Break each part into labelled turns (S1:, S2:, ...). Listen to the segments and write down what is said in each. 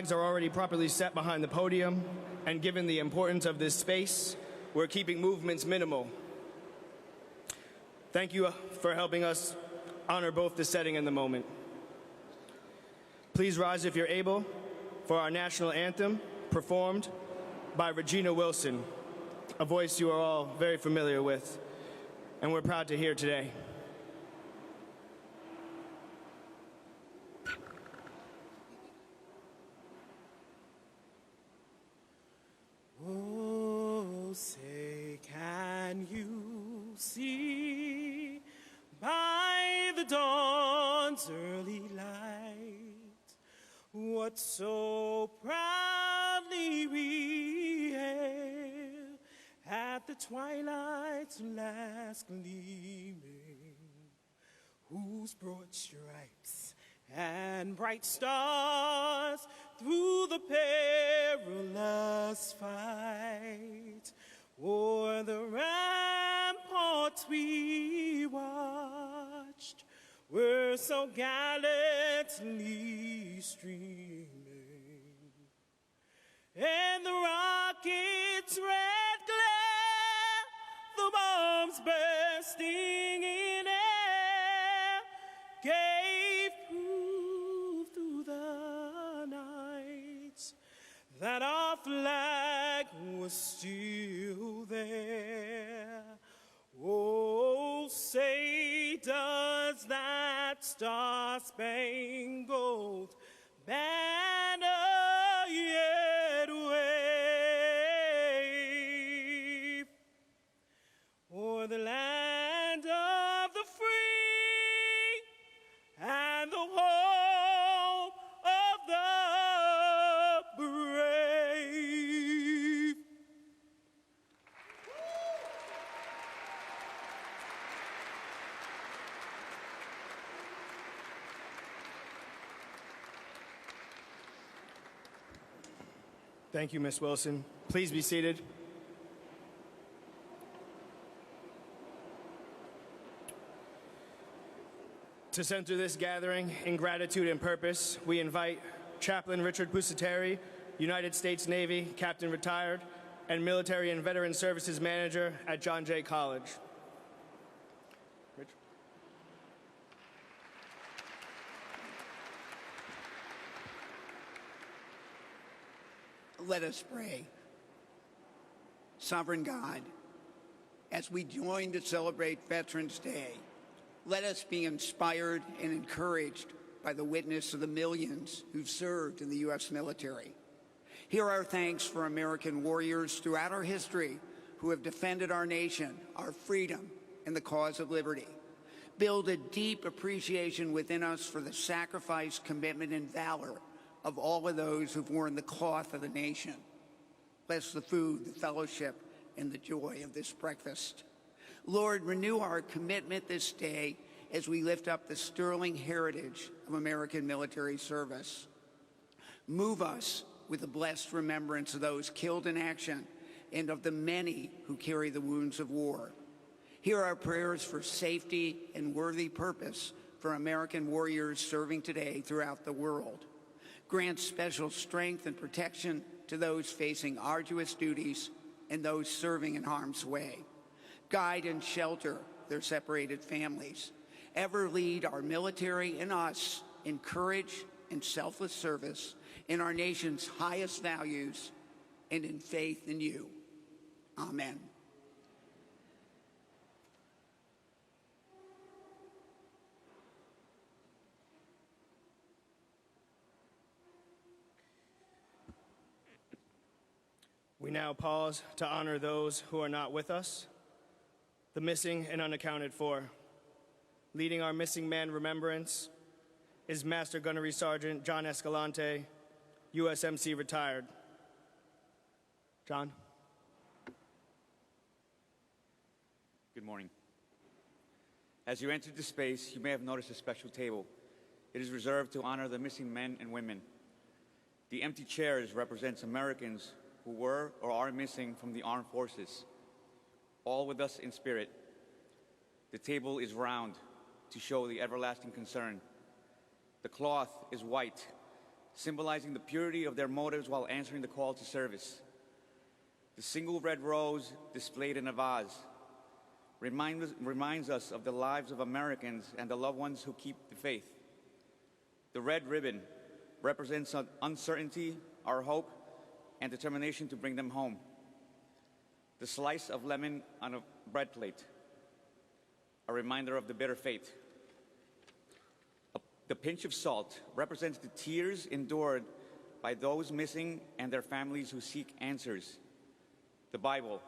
S1: flags are already properly set behind the podium, and given the importance of this space, we're keeping movements minimal. Thank you for helping us honor both the setting and the moment. Please rise if you're able for our national anthem, performed by Regina Wilson, a voice you are all very familiar with, and we're proud to hear today.
S2: Oh, say, can you see by the dawn's early light what so proudly we hailed at the twilight's last gleaming, whose broad stripes and bright stars through the perilous fight o'er the ramparts we watched were so gallantly streaming, and the rocket's red glare, the bombs bursting in air, gave proof through the night that our flag was still there. Oh, say, does that star-spangled banner yet wave o'er the land of the free and the home of the brave?
S1: Thank you, Ms. Wilson. Please be seated. To center this gathering in gratitude and purpose, we invite Chaplain Richard Pusateri, United States Navy, Captain Retired, and Military and Veteran Services Manager at John Jay College. Rich.
S3: Let us pray. Sovereign God, as we join to celebrate Veterans Day, let us be inspired and encouraged by the witness of the millions who've served in the U.S. military. Hear our thanks for American warriors throughout our history who have defended our nation, our freedom, and the cause of liberty. Build a deep appreciation within us for the sacrifice, commitment, and valor of all of those who've worn the cloth of the nation. Bless the food, the fellowship, and the joy of this breakfast. Lord, renew our commitment this day as we lift up the sterling heritage of American military service. Move us with a blessed remembrance of those killed in action and of the many who carry the wounds of war. Hear our prayers for safety and worthy purpose for American warriors serving today throughout the world. Grant special strength and protection to those facing arduous duties and those serving in harm's way. Guide and shelter their separated families. Ever lead our military and us in courage and selfless service, in our nation's highest values, and in faith in you. Amen.
S1: We now pause to honor those who are not with us, the missing and unaccounted for. Leading our missing man remembrance is Master Gunnery Sergeant John Escalante, USMC retired. John.
S4: Good morning. As you entered the space, you may have noticed a special table. It is reserved to honor the missing men and women. The empty chairs represents Americans who were or are missing from the armed forces, all with us in spirit. The table is round to show the everlasting concern. The cloth is white, symbolizing the purity of their motives while answering the call to service. The single red rose displayed in a vase reminds us of the lives of Americans and the loved ones who keep the faith. The red ribbon represents uncertainty, our hope, and determination to bring them home. The slice of lemon on a bread plate, a reminder of the bitter fate. The pinch of salt represents the tears endured by those missing and their families who seek answers. The Bible,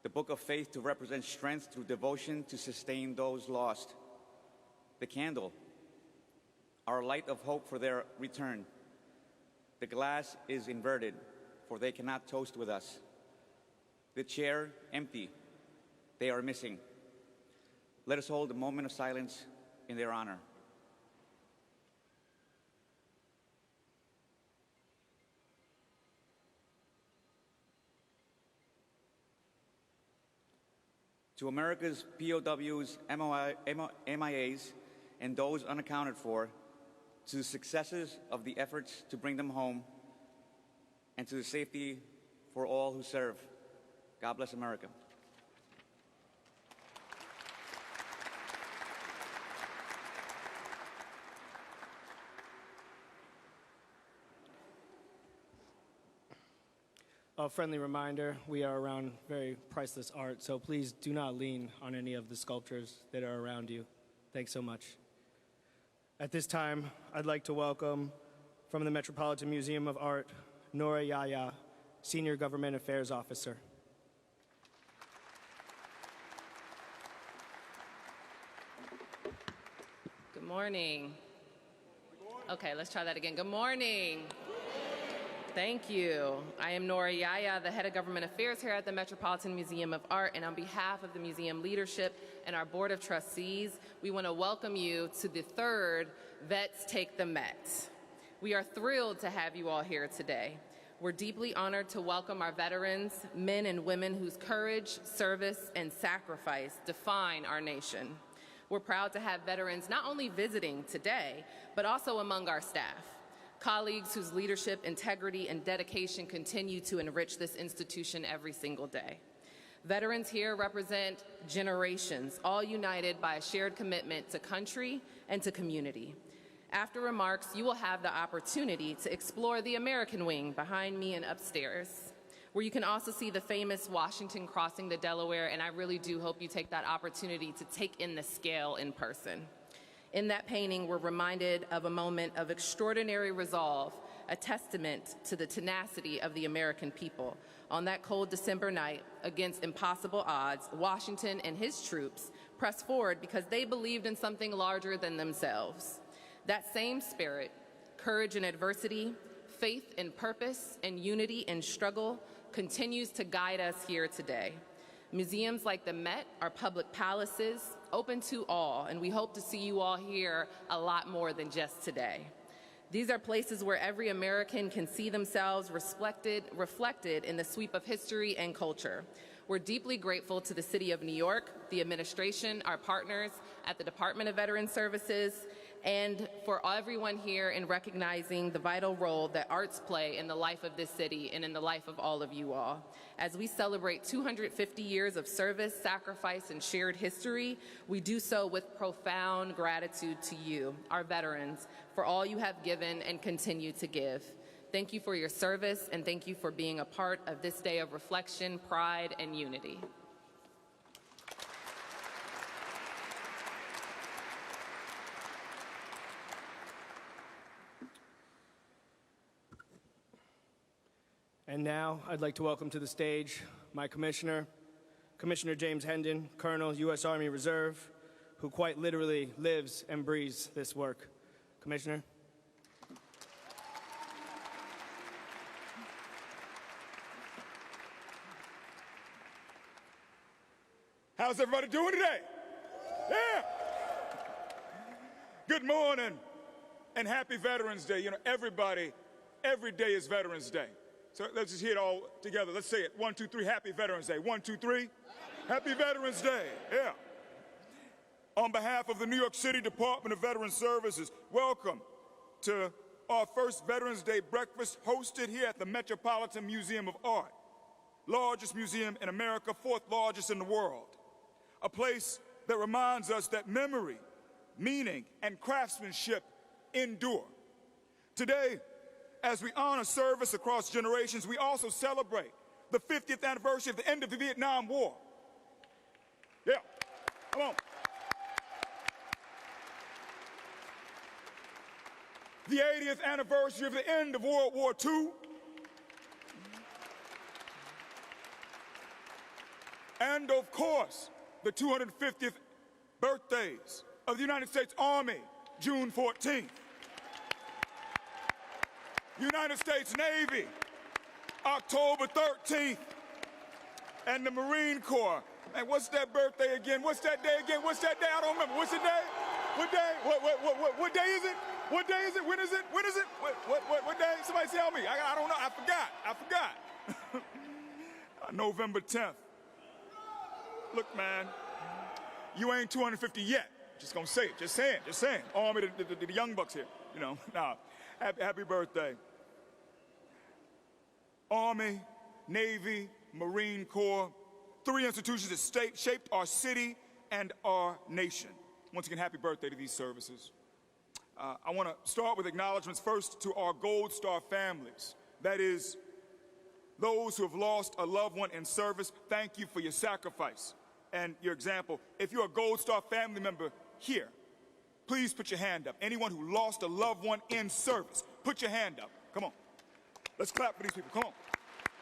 S4: the book of faith, to represent strength through devotion to sustain those lost. The candle, our light of hope for their return. The glass is inverted, for they cannot toast with us. The chair, empty, they are missing. Let us hold a moment of silence in their honor. To America's POWs, MIAs, and those unaccounted for, to the successes of the efforts to bring them home, and to the safety for all who serve. God bless America.
S1: A friendly reminder, we are around very priceless art, so please do not lean on any of the sculptures that are around you. Thanks so much. At this time, I'd like to welcome from the Metropolitan Museum of Art, Nora Yaya, Senior Government Affairs Officer.
S5: Good morning. Okay, let's try that again. Good morning. Thank you. I am Nora Yaya, the head of government affairs here at the Metropolitan Museum of Art, and on behalf of the museum leadership and our board of trustees, we want to welcome you to the third Vets Take the Met. We are thrilled to have you all here today. We're deeply honored to welcome our veterans, men and women whose courage, service, and sacrifice define our nation. We're proud to have veterans not only visiting today, but also among our staff. Colleagues whose leadership, integrity, and dedication continue to enrich this institution every single day. Veterans here represent generations, all united by a shared commitment to country and to community. After remarks, you will have the opportunity to explore the American wing behind me and upstairs, where you can also see the famous Washington crossing the Delaware, and I really do hope you take that opportunity to take in the scale in person. In that painting, we're reminded of a moment of extraordinary resolve, a testament to the tenacity of the American people. On that cold December night, against impossible odds, Washington and his troops pressed forward because they believed in something larger than themselves. That same spirit, courage in adversity, faith in purpose, and unity in struggle continues to guide us here today. Museums like the Met are public palaces, open to all, and we hope to see you all here a lot more than just today. These are places where every American can see themselves reflected in the sweep of history and culture. We're deeply grateful to the City of New York, the administration, our partners at the Department of Veterans Services, and for everyone here in recognizing the vital role that arts play in the life of this city and in the life of all of you all. As we celebrate 250 years of service, sacrifice, and shared history, we do so with profound gratitude to you, our veterans, for all you have given and continue to give. Thank you for your service, and thank you for being a part of this day of reflection, pride, and unity.
S1: And now I'd like to welcome to the stage my commissioner, Commissioner James Hendon, Colonel, U.S. Army Reserve, who quite literally lives and breathes this work. Commissioner.
S6: How's everybody doing today? Yeah. Good morning and happy Veterans Day. You know, every day is Veterans Day. So let's just hear it all together. Let's say it. 1, 2, 3, happy Veterans Day. 1, 2, 3. Happy Veterans Day. Yeah. On behalf of the New York City Department of Veterans Services, welcome to our first Veterans Day breakfast hosted here at the Metropolitan Museum of Art, largest museum in America, fourth largest in the world, a place that reminds us that memory, meaning, and craftsmanship endure. Today, as we honor service across generations, we also celebrate the 50th anniversary of the end of the Vietnam War. Yeah, come on. The 80th anniversary of the end of World War II. And of course, the 250th birthdays of the United States Army, June 14th. United States Navy, October 13th. And the Marine Corps. And what's that birthday again? What's that day again? What's that day? I don't remember. What's the day? What day? What day is it? What day is it? When is it? When is it? What day? Somebody tell me. I don't know. I forgot. November 10th. Look, man, you ain't 250 yet. Just gonna say it. Just saying. Army, the young bucks here. You know, nah. Happy birthday. Army, Navy, Marine Corps, three institutions that shaped our city and our nation. Once again, happy birthday to these services. I want to start with acknowledgments first to our Gold Star families. That is, those who have lost a loved one in service. Thank you for your sacrifice and your example. If you're a Gold Star family member here, please put your hand up. Anyone who lost a loved one in service, put your hand up. Come on. Let's clap for these people. Come on.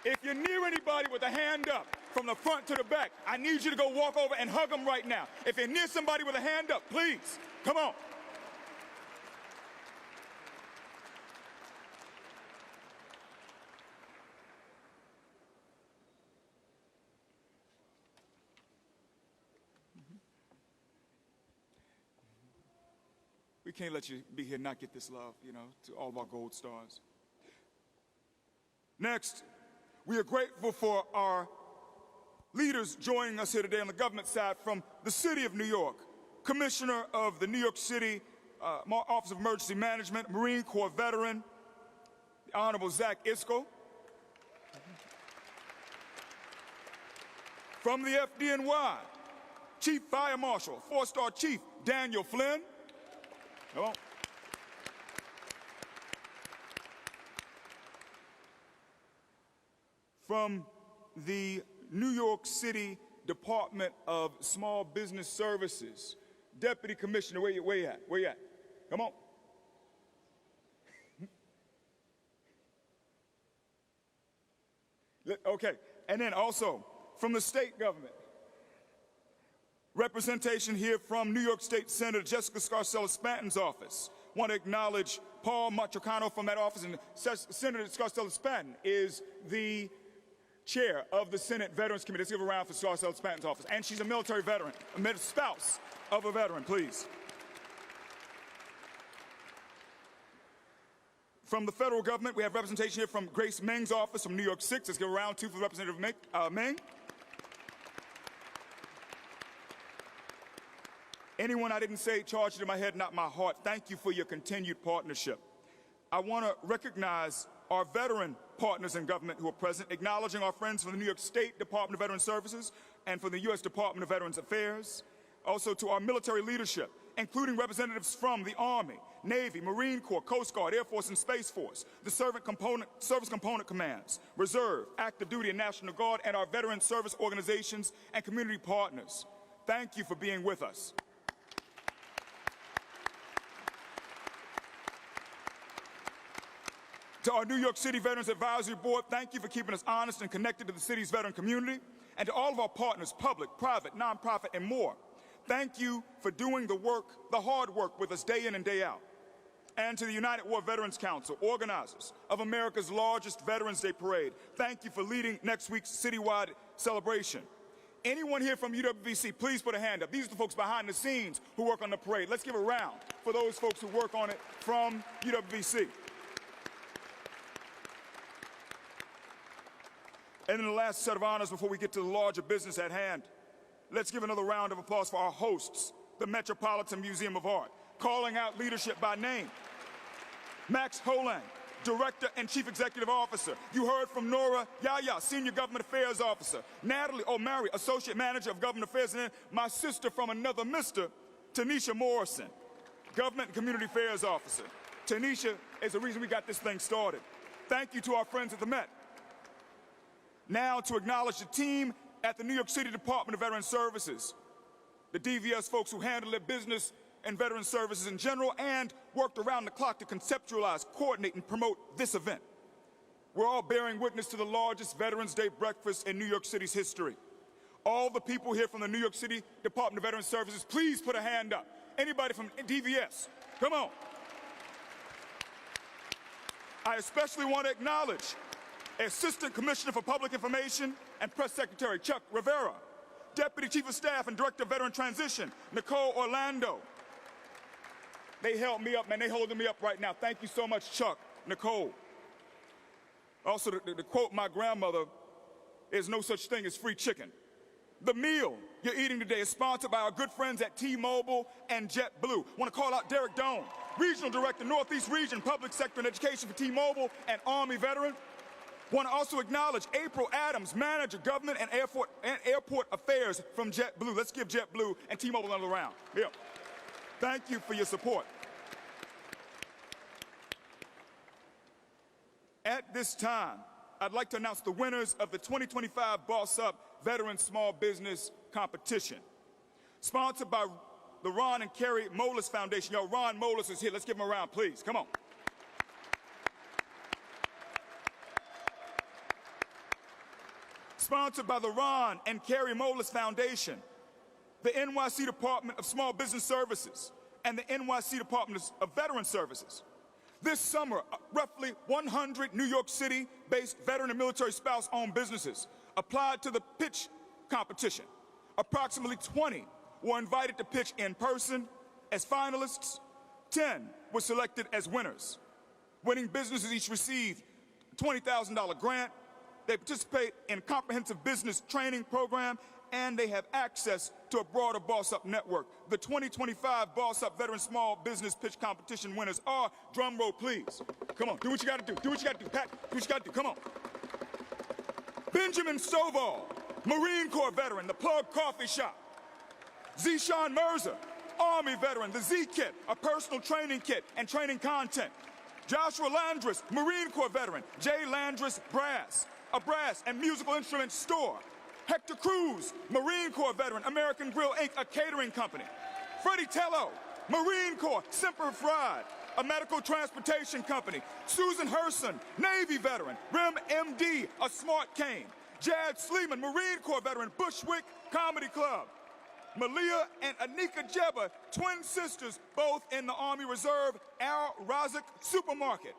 S6: If you're near anybody with a hand up from the front to the back, I need you to go walk over and hug them right now. If you're near somebody with a hand up, please, come on. We can't let you be here and not get this love, you know, to all of our Gold Stars. Next, we are grateful for our leaders joining us here today on the government side from the city of New York, Commissioner of the New York City Office of Emergency Management, Marine Corps veteran, the Honorable Zach Isco. From the FDNY, Chief Fire Marshal, four-star Chief Daniel Flynn. Come on. From the New York City Department of Small Business Services, Deputy Commissioner, where you at? Where you at? Come on. Okay, and then also from the state government, representation here from New York State Senator Jessica Scarcella-Spanton's office. Want to acknowledge Paul Matricano from that office, and Senator Scarcella-Spanton is the chair of the Senate Veterans Committee. Let's give a round for Scarcella-Spanton's office. And she's a military veteran, a spouse of a veteran, please. From the federal government, we have representation here from Grace Meng's office from New York 6. Let's give a round two for Representative Meng. Anyone I didn't say, charged it in my head, not my heart. Thank you for your continued partnership. I want to recognize our veteran partners in government who are present, acknowledging our friends from the New York State Department of Veteran Services and from the U.S. Department of Veterans Affairs. Also to our military leadership, including representatives from the Army, Navy, Marine Corps, Coast Guard, Air Force, and Space Force, the service component commands, Reserve, Active Duty, and National Guard, and our veteran service organizations and community partners. Thank you for being with us. To our New York City Veterans Advisory Board, thank you for keeping us honest and connected to the city's veteran community. And to all of our partners, public, private, nonprofit, and more, thank you for doing the work, the hard work with us day in and day out. And to the United War Veterans Council, organizers of America's largest Veterans Day Parade, thank you for leading next week's citywide celebration. Anyone here from UWVC, please put a hand up. These are the folks behind the scenes who work on the parade. Let's give a round for those folks who work on it from UWVC. And in the last set of honors before we get to the larger business at hand, let's give another round of applause for our hosts, the Metropolitan Museum of Art, calling out leadership by name. Max Holang, Director and Chief Executive Officer. You heard from Nora Yaya, Senior Government Affairs Officer. Natalie O'Mary, Associate Manager of Government Affairs. And then my sister from another Mr., Tanisha Morrison, Government and Community Affairs Officer. Tanisha is the reason we got this thing started. Thank you to our friends at the Met. Now to acknowledge the team at the New York City Department of Veterans Services, the DVS folks who handle their business and veteran services in general and worked around the clock to conceptualize, coordinate, and promote this event. We're all bearing witness to the largest Veterans Day breakfast in New York City's history. All the people here from the New York City Department of Veterans Services, please put a hand up. Anybody from DVS, come on. I especially want to acknowledge Assistant Commissioner for Public Information and Press Secretary Chuck Rivera, Deputy Chief of Staff and Director of Veteran Transition, Nicole Orlando. They held me up, man. They holding me up right now. Thank you so much, Chuck, Nicole. Also, to quote my grandmother, there's no such thing as free chicken. The meal you're eating today is sponsored by our good friends at T-Mobile and JetBlue. Want to call out Derek Doan, Regional Director, Northeast Region, Public Sector and Education for T-Mobile and Army veteran. Want to also acknowledge April Adams, Manager, Government and Airport Affairs from JetBlue. Let's give JetBlue and T-Mobile another round. Yeah. Thank you for your support. At this time, I'd like to announce the winners of the 2025 Boss Up Veteran Small Business Competition. Sponsored by the Ron and Carrie Moelis Foundation. Yo, Ron Moelis is here. Let's give him a round, please. Come on. Sponsored by the Ron and Carrie Moelis Foundation, the NYC Department of Small Business Services, and the NYC Department of Veteran Services. This summer, roughly 100 New York City-based veteran and military spouse-owned businesses applied to the pitch competition. Approximately 20 were invited to pitch in person as finalists. 10 were selected as winners. Winning businesses each received a $20,000 grant. They participate in a comprehensive business training program, and they have access to a broader Boss Up network. The 2025 Boss Up Veteran Small Business Pitch Competition winners are, drum roll please. Come on, do what you gotta do. Do what you gotta do, Pat. Do what you gotta do, come on. Benjamin Stovall, Marine Corps veteran, the Plug Coffee Shop. Zishan Mirza, Army veteran, the Z-Kit, a personal training kit and training content. Joshua Landris, Marine Corps veteran, J. Landris Brass, a brass and musical instrument store. Hector Cruz, Marine Corps veteran, American Grill Inc., a catering company. Freddie Tello, Marine Corps, Semper Fried, a medical transportation company. Susan Herson, Navy veteran, RIM MD, a smart cane. Jad Sleeman, Marine Corps veteran, Bushwick Comedy Club. Malia and Anika Jeba, twin sisters, both in the Army Reserve, Al Razik Supermarket.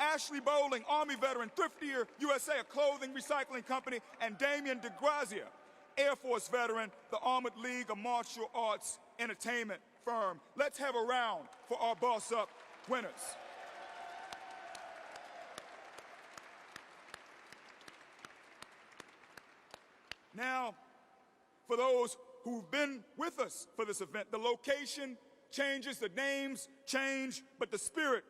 S6: Ashley Bowling, Army veteran, Thriftier USA, a clothing recycling company, and Damian DeGrazia, Air Force veteran, the Armored League of Martial Arts entertainment firm. Let's have a round for our Boss Up winners. Now, for those who've been with us for this event, the location changes, the names change, but the spirit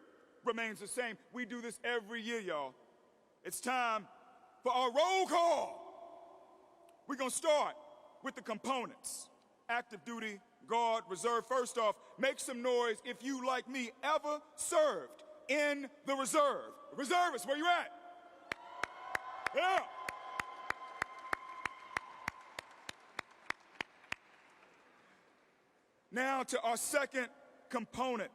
S6: remains the same. We do this every year, y'all. It's time for our roll call. We're gonna start with the components. Active duty, Guard, Reserve. First off, make some noise if you, like me, ever served in the Reserve. Reservists, where you at? Yeah. Now to our second component.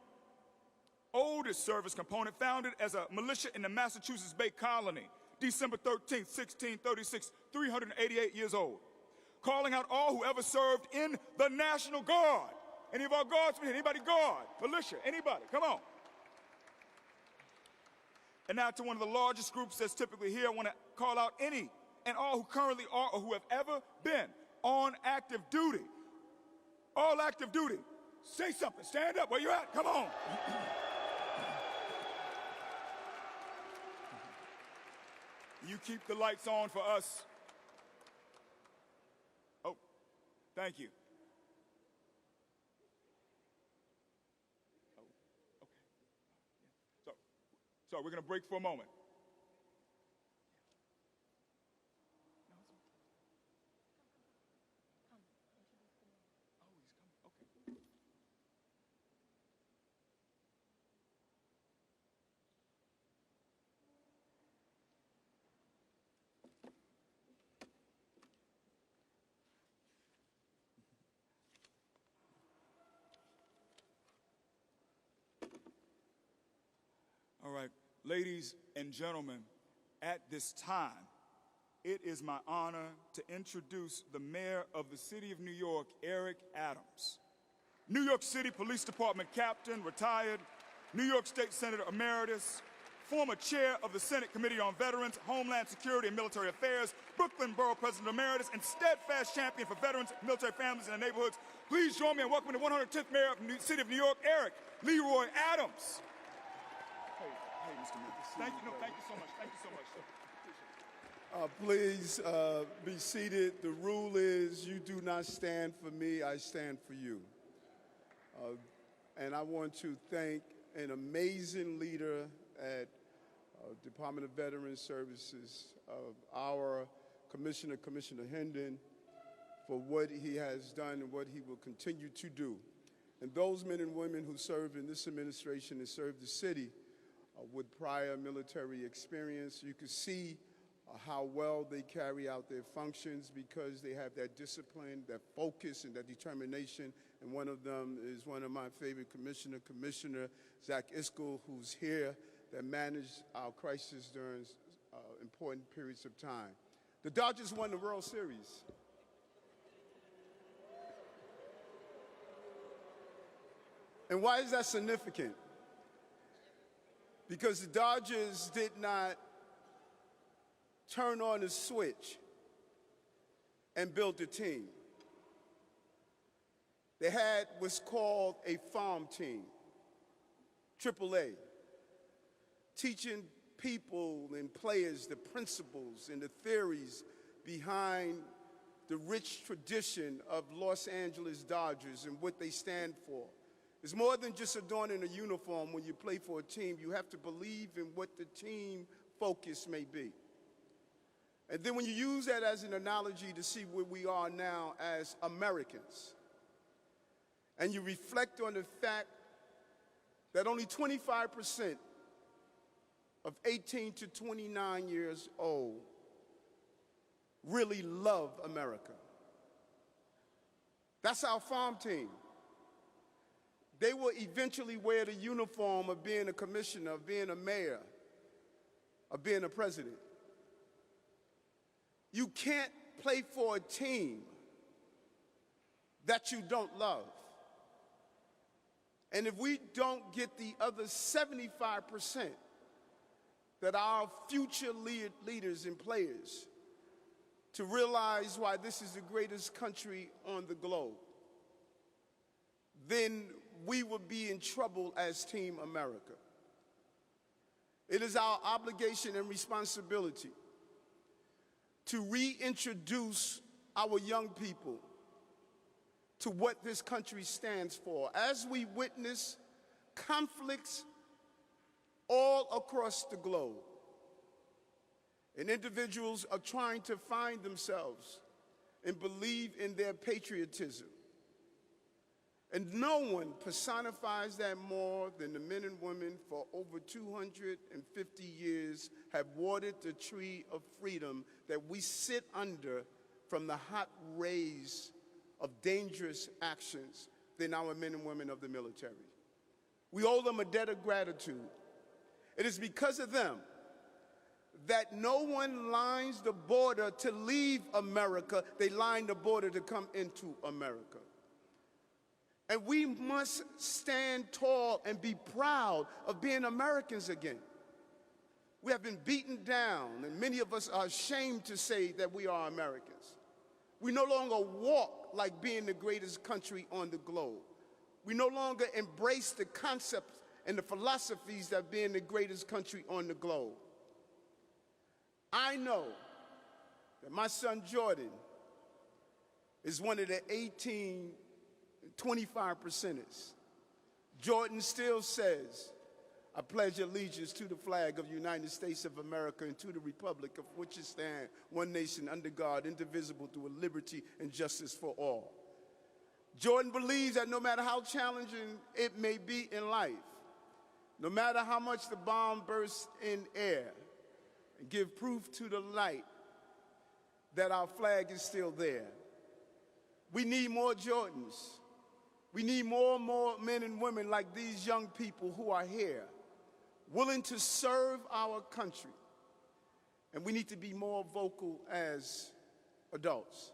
S6: Oldest service component, founded as a militia in the Massachusetts Bay Colony, December 13th, 1636, 388 years old. Calling out all who ever served in the National Guard. Any of our guardsmen? Anybody guard? Militia? Anybody? Come on. And now to one of the largest groups that's typically here, I want to call out any and all who currently are or who have ever been on active duty. All active duty. Say something. Stand up. Where you at? Come on. You keep the lights on for us. Oh, thank you. Oh, okay. So start. We're going to break for a moment. All right, ladies and gentlemen, at this time, it is my honor to introduce the mayor of the city of New York, Eric Adams. New York City Police Department captain, retired, New York State Senator Emeritus, former chair of the Senate Committee on Veterans, Homeland Security and Military Affairs, Brooklyn Borough President Emeritus, and steadfast champion for veterans, military families, and their neighborhoods. Please join me in welcoming the 110th mayor of the city of New York, Eric Leroy Adams. Hey, Mr. Mayor. Thank you. No, thank you so much. Thank you so much, sir.
S7: Please be seated. The rule is you do not stand for me, I stand for you. And I want to thank an amazing leader at Department of Veterans Services, our Commissioner Hendon, for what he has done and what he will continue to do. And those men and women who serve in this administration and serve the city with prior military experience, you can see how well they carry out their functions because they have that discipline, that focus, and that determination. And one of them is one of my favorite Commissioner Zach Iskel, who's here, that managed our crisis during important periods of time. The Dodgers won the World Series. And why is that significant? Because the Dodgers did not turn on a switch and build a team. They had what's called a farm team, AAA, teaching people and players the principles and the theories behind the rich tradition of Los Angeles Dodgers and what they stand for. It's more than just adorning a uniform when you play for a team. You have to believe in what the team focus may be. And then when you use that as an analogy to see where we are now as Americans, and you reflect on the fact that only 25% of 18 to 29 years old really love America. That's our farm team. They will eventually wear the uniform of being a commissioner, of being a mayor, of being a president. You can't play for a team that you don't love. And if we don't get the other 75% that our future leaders and players to realize why this is the greatest country on the globe, then we will be in trouble as Team America. It is our obligation and responsibility to reintroduce our young people to what this country stands for. As we witness conflicts all across the globe, and individuals are trying to find themselves and believe in their patriotism. And no one personifies that more than the men and women for over 250 years have watered the tree of freedom that we sit under from the hot rays of dangerous actions than our men and women of the military. We owe them a debt of gratitude. It is because of them that no one lines the border to leave America, they line the border to come into America. And we must stand tall and be proud of being Americans again. We have been beaten down, and many of us are ashamed to say that we are Americans. We no longer walk like being the greatest country on the globe. We no longer embrace the concepts and the philosophies that being the greatest country on the globe. I know that my son Jordan is one of the 25%ers. Jordan still says, I pledge allegiance to the flag of the United States of America and to the republic of which it stands, one nation under God, indivisible, through liberty and justice for all. Jordan believes that no matter how challenging it may be in life, no matter how much the bomb bursts in air, and give proof to the light that our flag is still there. We need more Jordans. We need more and more men and women like these young people who are here, willing to serve our country. And we need to be more vocal as adults.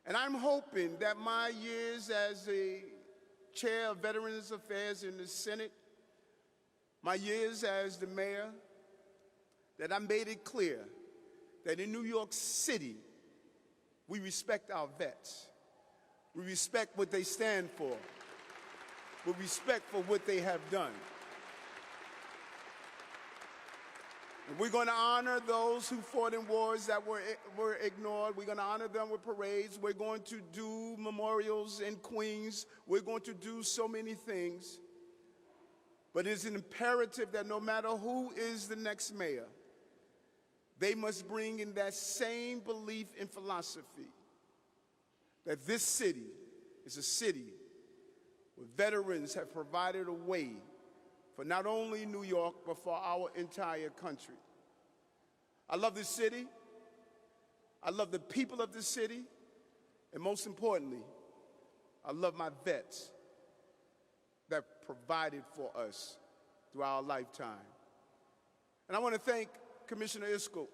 S7: And I'm hoping that my years as a chair of Veterans Affairs in the Senate, my years as the mayor, that I made it clear that in New York City, we respect our vets. We respect what they stand for. We respect for what they have done. And we're going to honor those who fought in wars that were ignored. We're going to honor them with parades. We're going to do memorials in Queens. We're going to do so many things. But it's an imperative that no matter who is the next mayor, they must bring in that same belief and philosophy that this city is a city where veterans have provided a way for not only New York, but for our entire country. I love this city. I love the people of this city. And most importantly, I love my vets that provided for us through our lifetime. And I want to thank Commissioner Iskel.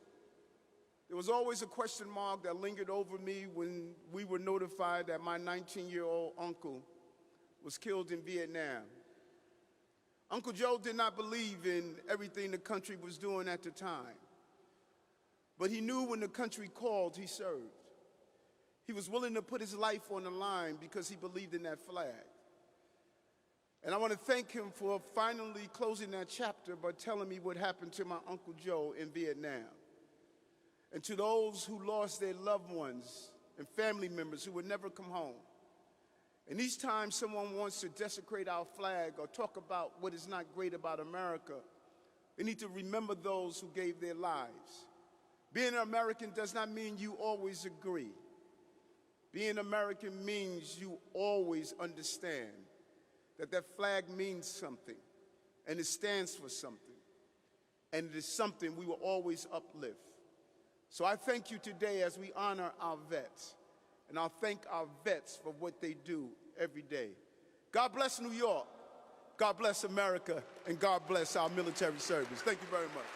S7: There was always a question mark that lingered over me when we were notified that my 19-year-old uncle was killed in Vietnam. Uncle Joe did not believe in everything the country was doing at the time. But he knew when the country called, he served. He was willing to put his life on the line because he believed in that flag. And I want to thank him for finally closing that chapter by telling me what happened to my Uncle Joe in Vietnam. And to those who lost their loved ones and family members who would never come home. And each time someone wants to desecrate our flag or talk about what is not great about America, we need to remember those who gave their lives. Being an American does not mean you always agree. Being American means you always understand that that flag means something, and it stands for something, and it is something we will always uplift. So I thank you today as we honor our vets, and I'll thank our vets for what they do every day. God bless New York, God bless America, and God bless our military service. Thank you very much.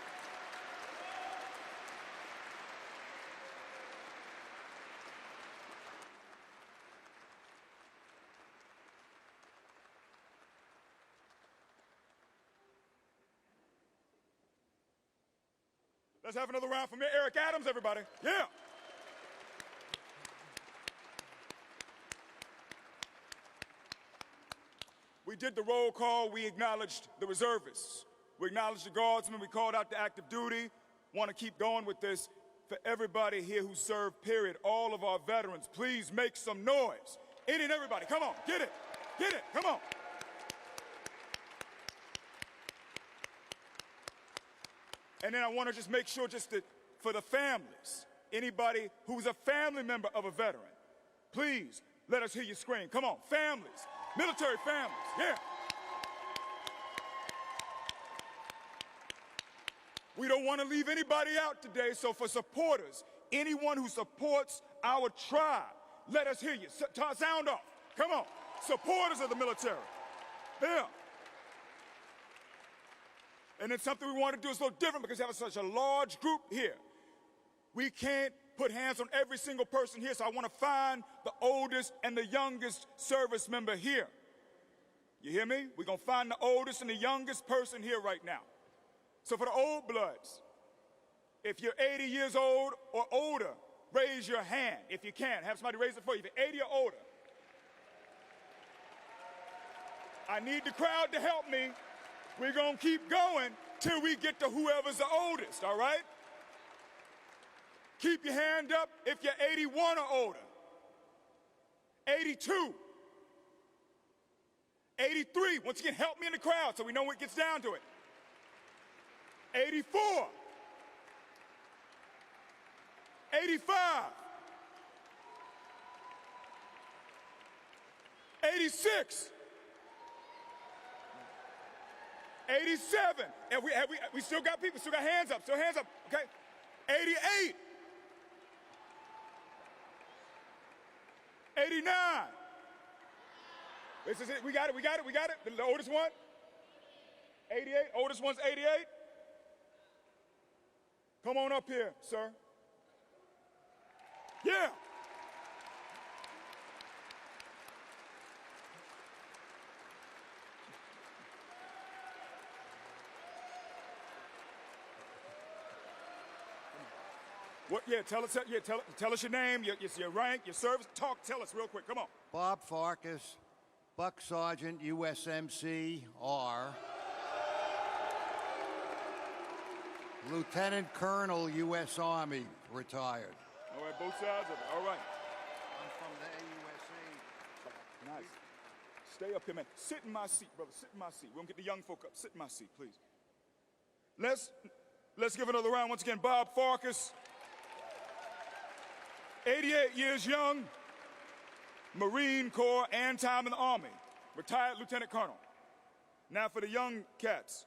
S6: Let's have another round for me. Eric Adams, everybody. Yeah. We did the roll call. We acknowledged the reservists. We acknowledged the guardsmen. We called out the active duty. Want to keep going with this. For everybody here who served, period, all of our veterans, please make some noise. Any and everybody, come on, get it. Get it, come on. And then I want to just make sure for the families, anybody who's a family member of a veteran, please let us hear you scream. Come on, families, military families, yeah. We don't want to leave anybody out today, so for supporters, anyone who supports our tribe, let us hear you. Sound off. Come on. Supporters of the military. Yeah. And then something we want to do is a little different because we have such a large group here. We can't put hands on every single person here, so I want to find the oldest and the youngest service member here. You hear me? We're going to find the oldest and the youngest person here right now. So for the old bloods, if you're 80 years old or older, raise your hand if you can. Have somebody raise it for you. If you're 80 or older. I need the crowd to help me. We're going to keep going till we get to whoever's the oldest, all right? Keep your hand up if you're 81 or older. 82. 83. Once again, help me in the crowd so we know when it gets down to it. 84. 85. 86. 87. And we still got people, still got hands up, still hands up, okay? 88. 89. This is it, we got it. The oldest one? 88, oldest one's 88. Come on up here, sir. Yeah. What? Yeah, tell us your name, your rank, your service. Tell us real quick. Come on.
S8: Bob Farkas, Buck Sergeant, USMC, R. Lieutenant Colonel, U.S. Army, retired.
S6: All right, both sides of it. All right.
S8: I'm from the AUSA.
S6: Nice. Stay up here, man. Sit in my seat, brother. Sit in my seat. We're gonna get the young folk up. Sit in my seat, please. Let's give another round once again. Bob Farkas, 88 years young, Marine Corps and time in the Army, retired Lieutenant Colonel. Now for the young cats.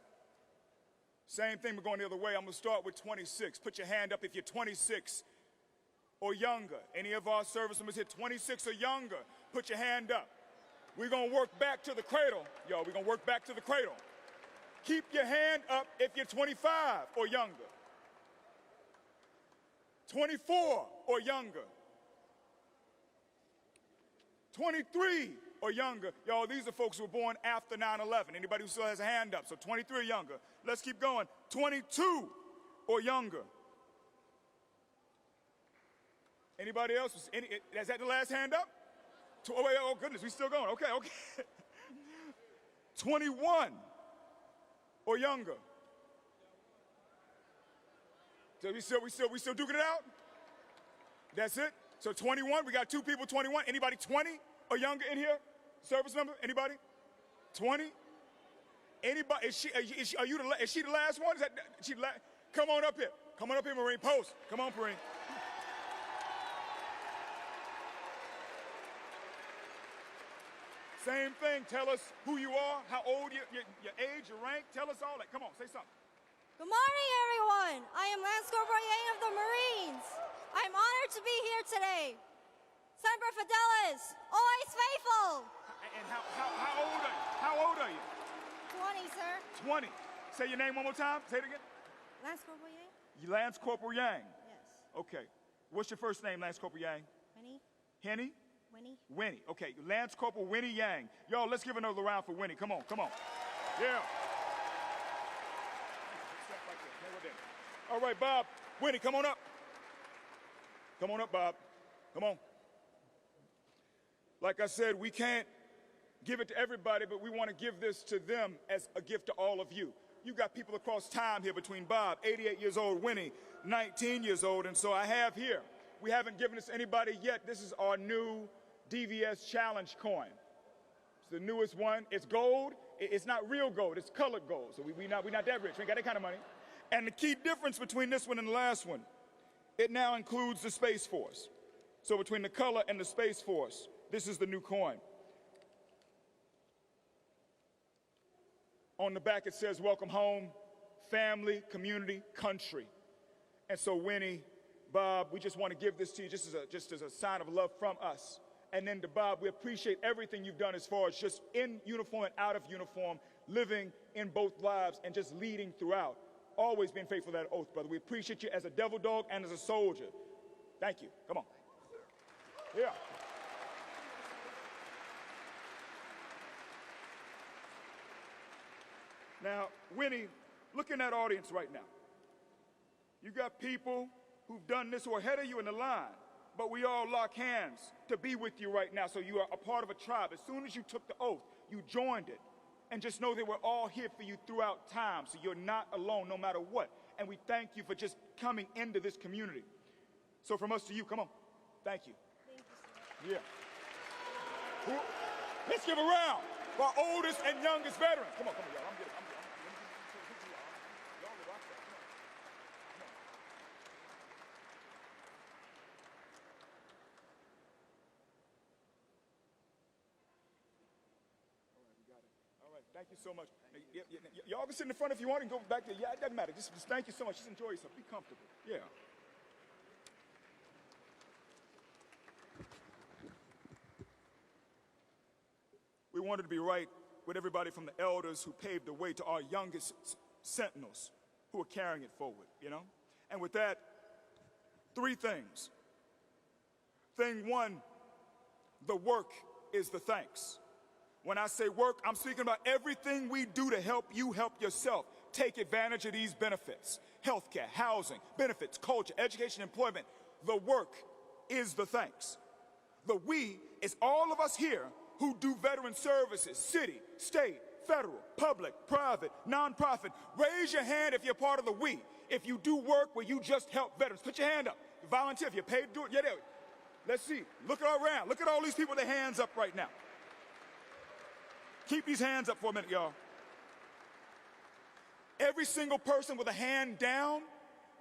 S6: Same thing, we're going the other way. I'm gonna start with 26. Put your hand up if you're 26 or younger. Any of our service members here 26 or younger, put your hand up. We're gonna work back to the cradle. Yo, we're gonna work back to the cradle. Keep your hand up if you're 25 or younger. 24 or younger. 23 or younger. Y'all, these are folks who were born after 9/11. Anybody who still has a hand up, so 23 or younger. Let's keep going. 22 or younger. Anybody else? Is that the last hand up? Oh, wait, oh goodness, we still going. Okay. 21 or younger. So we still duking it out? That's it? So 21, we got two people 21. Anybody 20 or younger in here? Service member, anybody? 20? Anybody, is she the last one? Come on up here. Come on up here, Marine. Post. Come on, Marine. Same thing. Tell us who you are, how old, your age, your rank. Tell us all that. Come on, say something.
S9: Good morning, everyone. I am Lance Corporal Yang of the Marines. I'm honored to be here today. Semper Fidelis, always faithful.
S6: And how old are you?
S9: 20, sir.
S6: 20. Say your name one more time. Say it again.
S9: Lance Corporal Yang?
S6: Lance Corporal Yang.
S9: Yes.
S6: Okay. What's your first name, Lance Corporal Yang?
S9: Winnie?
S6: Henny?
S9: Winnie?
S6: Winnie. Okay. Lance Corporal Winnie Yang. Y'all, let's give another round for Winnie. Come on. Yeah. All right, Bob. Winnie, come on up. Come on up, Bob. Come on. Like I said, we can't give it to everybody, but we want to give this to them as a gift to all of you. You got people across time here between Bob, 88 years old, Winnie, 19 years old, and so I have here, we haven't given this to anybody yet. This is our new DVS Challenge coin. It's the newest one. It's gold. It's not real gold. It's colored gold. So we're not that rich. We ain't got that kind of money. And the key difference between this one and the last one, it now includes the Space Force. So between the color and the Space Force, this is the new coin. On the back it says, welcome home, family, community, country. And so Winnie, Bob, we just want to give this to you just as a sign of love from us. And then to Bob, we appreciate everything you've done as far as just in uniform and out of uniform, living in both lives and just leading throughout. Always being faithful to that oath, brother. We appreciate you as a devil dog and as a soldier. Thank you. Come on. Yeah. Now, Winnie, look in that audience right now. You got people who've done this who are ahead of you in the line, but we all lock hands to be with you right now. So you are a part of a tribe. As soon as you took the oath, you joined it. And just know that we're all here for you throughout time, so you're not alone no matter what. And we thank you for just coming into this community. So from us to you, come on. Thank you.
S9: Thank you, sir.
S6: Yeah. Let's give a round. for our oldest and youngest veterans. Come on, y'all. I'm getting. Y'all rock that. Come on. All right, we got it. All right, thank you so much. Y'all can sit in the front if you want and go back there. Yeah, it doesn't matter. Just thank you so much. Just enjoy yourself. Be comfortable. Yeah. We wanted to be right with everybody from the elders who paved the way to our youngest sentinels who are carrying it forward, you know? And with that, 3 things. Thing 1, the work is the thanks. When I say work, I'm speaking about everything we do to help you help yourself. Take advantage of these benefits. Healthcare, housing, benefits, culture, education, employment. The work is the thanks. The we is all of us here who do veteran services, city, state, federal, public, private, nonprofit. Raise your hand if you're part of the we. If you do work where you just help veterans, put your hand up. Volunteer, if you're paid to do it, yeah, there. Let's see. Look around. Look at all these people with their hands up right now. Keep these hands up for a minute, y'all. Every single person with a hand down,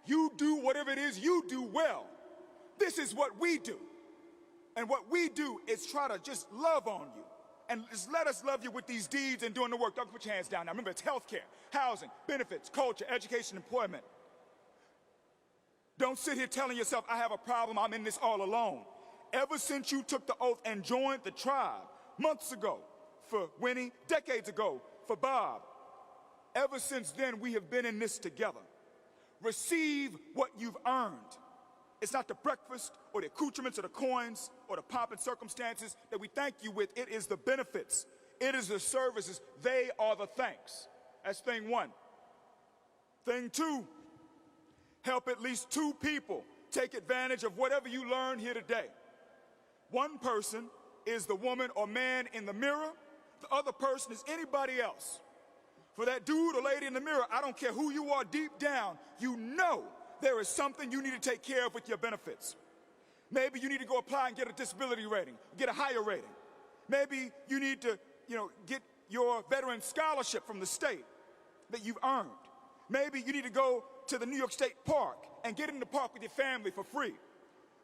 S6: you do whatever it is you do well. This is what we do. And what we do is try to just love on you. And just let us love you with these deeds and doing the work. Don't put your hands down now. Remember, it's healthcare, housing, benefits, culture, education, employment. Don't sit here telling yourself, I have a problem, I'm in this all alone. Ever since you took the oath and joined the tribe, months ago for Winnie, decades ago for Bob, ever since then we have been in this together. Receive what you've earned. It's not the breakfast or the accoutrements or the coins or the pomp and circumstances that we thank you with. It is the benefits. It is the services. They are the thanks. That's thing 1. Thing 2, help at least 2 people take advantage of whatever you learn here today. One person is the woman or man in the mirror. The other person is anybody else. For that dude or lady in the mirror, I don't care who you are deep down, you know there is something you need to take care of with your benefits. Maybe you need to go apply and get a disability rating, get a higher rating. Maybe you need to, get your veteran scholarship from the state that you've earned. Maybe you need to go to the New York State Park and get in the park with your family for free.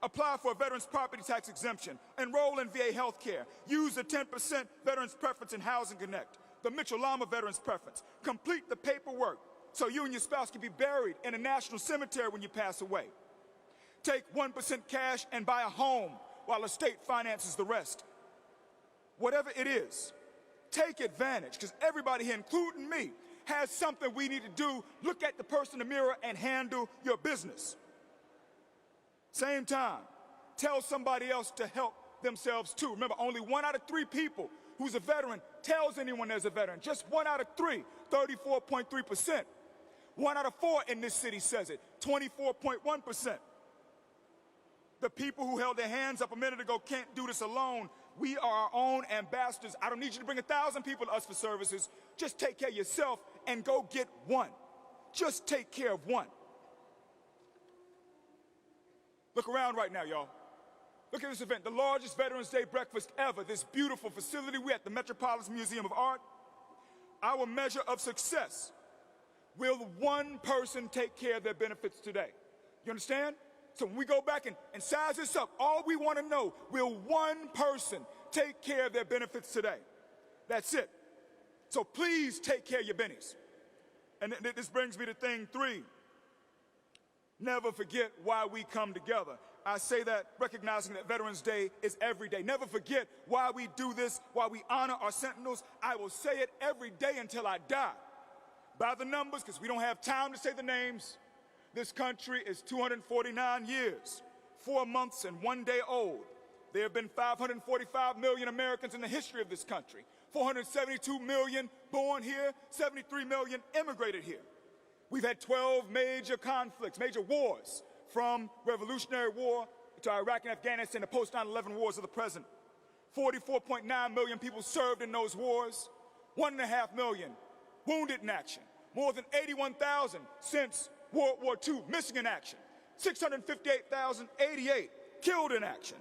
S6: Apply for a veterans property tax exemption. Enroll in VA health care. Use the 10% Veterans Preference in Housing Connect. The Mitchell-Lama Veterans Preference. Complete the paperwork so you and your spouse can be buried in a national cemetery when you pass away. Take 1% cash and buy a home while the state finances the rest. Whatever it is, take advantage, because everybody here, including me, has something we need to do. Look at the person in the mirror and handle your business. Same time, tell somebody else to help themselves too. Remember, only 1 out of 3 people who's a veteran tells anyone there's a veteran. Just 1 out of 3, 34.3%. 1 out of 4 in this city says it, 24.1%. The people who held their hands up a minute ago can't do this alone. We are our own ambassadors. I don't need you to bring 1,000 people to us for services. Just take care of yourself and go get 1. Just take care of 1. Look around right now, y'all. Look at this event, the largest Veterans Day breakfast ever, this beautiful facility. We're at the Metropolitan Museum of Art. Our measure of success, will 1 person take care of their benefits today? You understand? So when we go back and size this up, all we want to know, will 1 person take care of their benefits today? That's it. So please take care of your bennies. And this brings me to thing 3. Never forget why we come together. I say that recognizing that Veterans Day is every day. Never forget why we do this, why we honor our sentinels. I will say it every day until I die. By the numbers, because we don't have time to say the names, this country is 249 years, 4 months, and 1 day old. There have been 545 million Americans in the history of this country. 472 million born here, 73 million immigrated here. We've had 12 major conflicts, major wars, from Revolutionary War to Iraq and Afghanistan, the post 9/11 wars of the present. 44.9 million people served in those wars, 1.5 million wounded in action, more than 81,000 since World War II missing in action, 658,088 killed in action.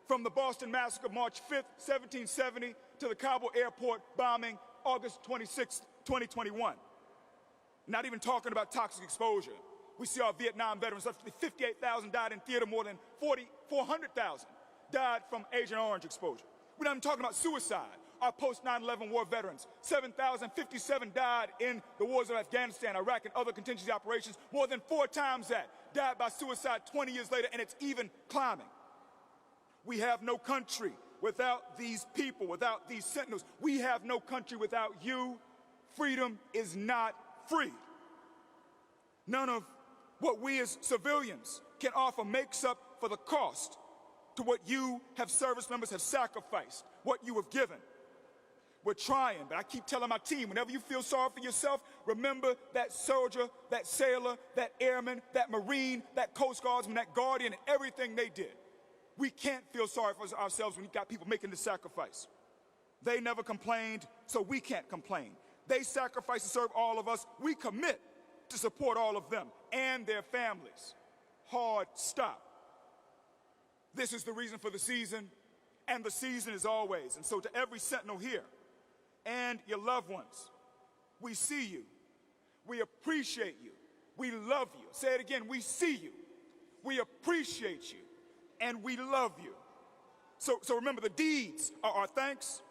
S6: From the Boston Massacre, March 5th, 1770, to the Kabul airport bombing August 26, 2021. Not even talking about toxic exposure. We see our Vietnam veterans, roughly 58,000 died in theater, more than 400,000 died from Agent Orange exposure. We're not even talking about suicide. Our post-9/11 war veterans, 7,057 died in the wars of Afghanistan, Iraq, and other contingency operations. More than 4 times that died by suicide 20 years later, and it's even climbing. We have no country without these people, without these sentinels. We have no country without you. Freedom is not free. None of what we as civilians can offer makes up for the cost to what you have service members have sacrificed, what you have given. We're trying, but I keep telling my team, whenever you feel sorry for yourself, remember that soldier, that sailor, that airman, that Marine, that Coast Guardsman, that Guardian, and everything they did. We can't feel sorry for ourselves when you've got people making the sacrifice. They never complained, so we can't complain. They sacrificed to serve all of us. We commit to support all of them and their families. Hard stop. This is the reason for the season, and the season is always. And so to every sentinel here and your loved ones, we see you, we appreciate you, we love you. Say it again, we see you, we appreciate you, and we love you. So remember, the deeds are our thanks.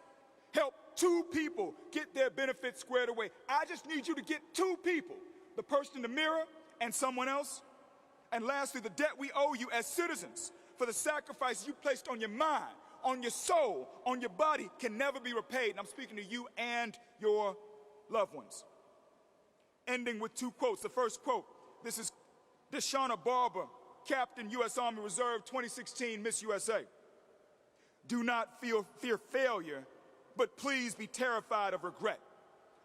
S6: Help 2 people get their benefits squared away. I just need you to get 2 people, the person in the mirror and someone else. And lastly, the debt we owe you as citizens for the sacrifices you placed on your mind, on your soul, on your body can never be repaid. And I'm speaking to you and your loved ones. Ending with 2 quotes. The first quote, this is Deshauna Barber, Captain, U.S. Army Reserve, 2016 Miss USA. Do not fear failure, but please be terrified of regret.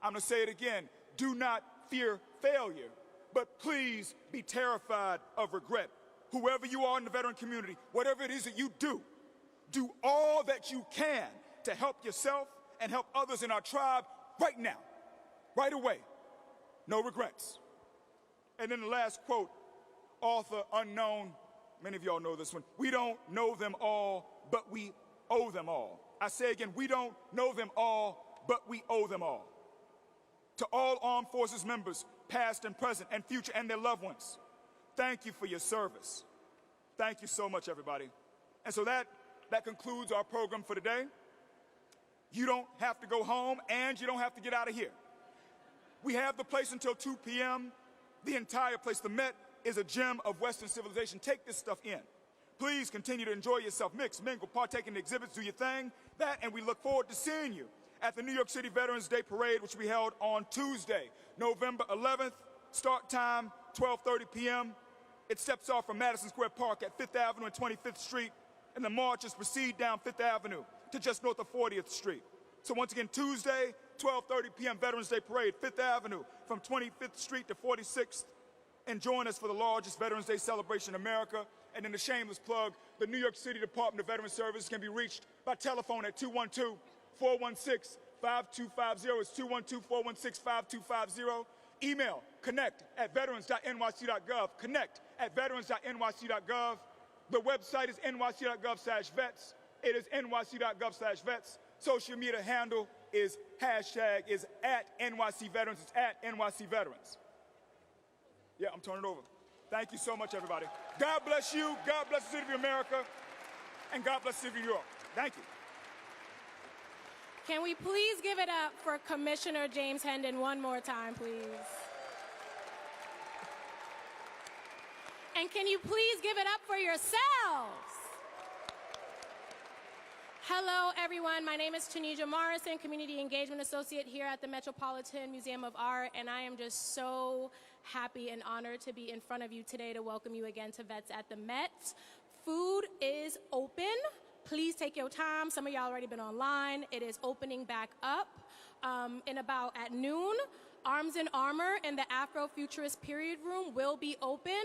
S6: I'm going to say it again. Do not fear failure, but please be terrified of regret. Whoever you are in the veteran community, whatever it is that you do all that you can to help yourself and help others in our tribe right now, right away. No regrets. And then the last quote, author unknown, many of y'all know this one. We don't know them all, but we owe them all. I say again, we don't know them all, but we owe them all. To all armed forces members, past and present and future, and their loved ones, thank you for your service. Thank you so much, everybody. And so that concludes our program for today. You don't have to go home, and you don't have to get out of here. We have the place until 2 p.m. The entire place, the Met, is a gem of Western civilization. Take this stuff in. Please continue to enjoy yourself. Mix, mingle, partake in the exhibits, do your thing. That, and we look forward to seeing you at the New York City Veterans Day Parade, which we held on Tuesday, November 11th. Start time, 12:30 p.m. It steps off from Madison Square Park at 5th Avenue and 25th Street, and the marches proceed down 5th Avenue to just north of 40th Street. So once again, Tuesday, 12:30 p.m. Veterans Day Parade, 5th Avenue from 25th Street to 46th. And join us for the largest Veterans Day celebration in America. And in a shameless plug, the New York City Department of Veterans Services can be reached by telephone at 212-416-5250. It's 212-416-5250. Email connect@veterans.nyc.gov. Connect@veterans.nyc.gov. The website is nyc.gov/vets. It is nyc.gov/vets. Social media handle is hashtag is @NYCVeterans. It's @NYCVeterans. Yeah, I'm turning it over. Thank you so much, everybody. God bless you. God bless the city of America. And God bless the city of New York. Thank you.
S10: Can we please give it up for Commissioner James Hendon one more time, please? And can you please give it up for yourselves? Hello, everyone. My name is Tanisha Morrison, Community Engagement Associate here at the Metropolitan Museum of Art, and I am just so happy and honored to be in front of you today to welcome you again to Vets at the Met. Food is open. Please take your time. Some of y'all already been online. It is opening back up at noon. Arms and Armor in the Afrofuturist Period Room will be open.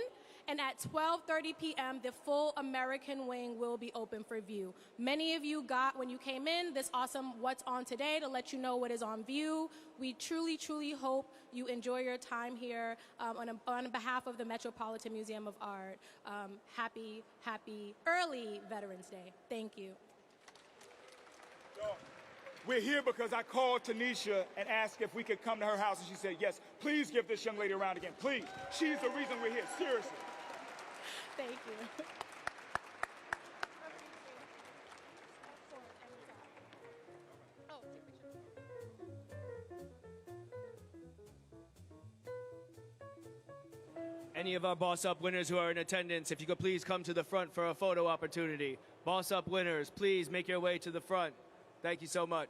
S10: And at 12:30 p.m., the full American wing will be open for view. Many of you got, when you came in, this awesome What's On Today to let you know what is on view. We truly, truly hope you enjoy your time here on behalf of the Metropolitan Museum of Art. Happy early Veterans Day. Thank you.
S6: We're here because I called Tanisha and asked if we could come to her house, and she said yes. Please give this young lady a round again, please. She's the reason we're here, seriously.
S10: Thank you.
S1: Any of our Boss Up winners who are in attendance, if you could please come to the front for a photo opportunity. Boss Up winners, please make your way to the front. Thank you so much.